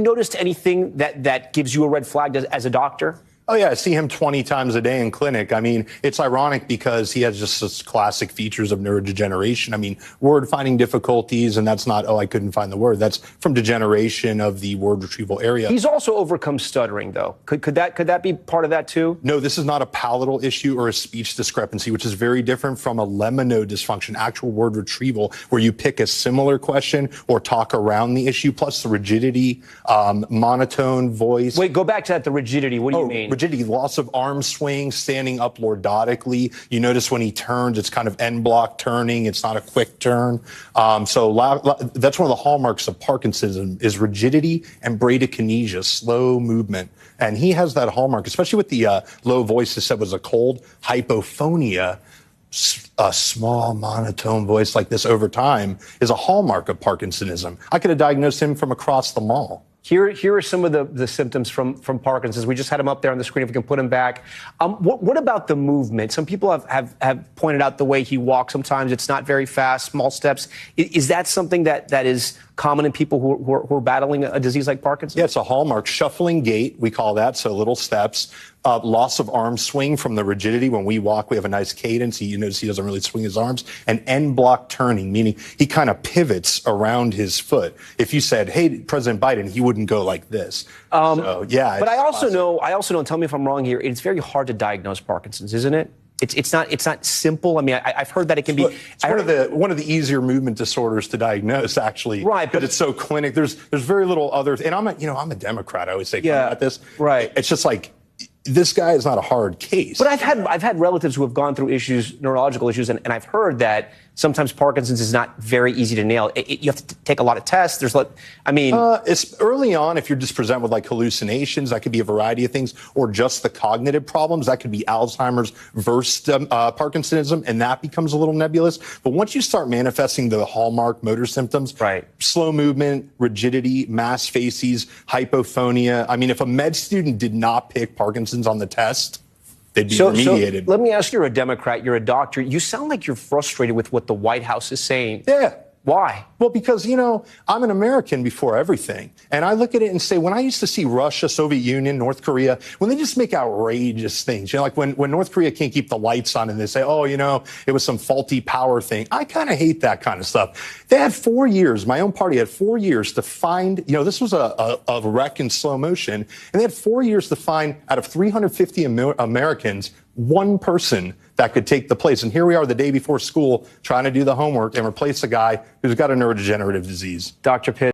noticed anything that gives you a red flag as a doctor? Oh, yeah, I see him 20 times a day in clinic. I mean, it's ironic because he has just such classic features of neurodegeneration. I mean, word finding difficulties, and that's not, oh, I couldn't find the word. That's from degeneration of the word retrieval area. He's also overcome stuttering, though. Could that be part of that, too? No, this is not a palatal issue or a speech discrepancy, which is very different from a lemmonode dysfunction, actual word retrieval, where you pick a similar question or talk around the issue, plus the rigidity, monotone voice. Wait, go back to that, the rigidity. What do you mean? Rigidity, loss of arm swing, standing up lordotically. You notice when he turns, it's kind of en bloc turning. It's not a quick turn. So that's one of the hallmarks of Parkinsonism is rigidity and bradykinesia, slow movement. And he has that hallmark, especially with the low voice that said was a cold, hypophonia. A small monotone voice like this over time is a hallmark of Parkinsonism. I could have diagnosed him from across the mall. Here are some of the symptoms from Parkinson's. We just had him up there on the screen. If we can put him back. What about the movement? Some people have pointed out the way he walks. Sometimes it's not very fast, small steps. Is that something that is common in people who are battling a disease like Parkinson's? Yeah, it's a hallmark. Shuffling gait, we call that, so little steps. Loss of arm swing from the rigidity. When we walk, we have a nice cadence. You notice he doesn't really swing his arms. And en bloc turning, meaning he kind of pivots around his foot. If you said, hey, President Biden, he wouldn't go like this. So, yeah. But I also know, and tell me if I'm wrong here, it's very hard to diagnose Parkinson's, isn't it? It's not simple. I mean, I've heard that it can be. It's one of the easier movement disorders to diagnose, actually. Right, but it's so clinic. There's very little other. And I'm a Democrat. I always say about this. Right. It's just like this guy is not a hard case. But I've had relatives who have gone through neurological issues, and I've heard that sometimes Parkinson's is not very easy to nail. You have to take a lot of tests. It's early on. If you're just presented with like hallucinations, that could be a variety of things, or just the cognitive problems. That could be Alzheimer's versus Parkinsonism, and that becomes a little nebulous. But once you start manifesting the hallmark motor symptoms, right? Slow movement, rigidity, mass facies, hypophonia. I mean, if a med student did not pick Parkinson's on the test, they'd be remediated. So let me ask you, you're a Democrat, you're a doctor. You sound like you're frustrated with what the White House is saying. Yeah. Why? Well, because, I'm an American before everything. And I look at it and say, when I used to see Russia, Soviet Union, North Korea, when they just make outrageous things, like when North Korea can't keep the lights on and they say, oh, it was some faulty power thing. I kind of hate that kind of stuff. They had 4 years. My own party had 4 years to find, this was a wreck in slow motion. And they had 4 years to find out of 350 Americans, one person that could take the place. And here we are the day before school trying to do the homework and replace a guy who's got a neurodegenerative disease. Dr. Pitt.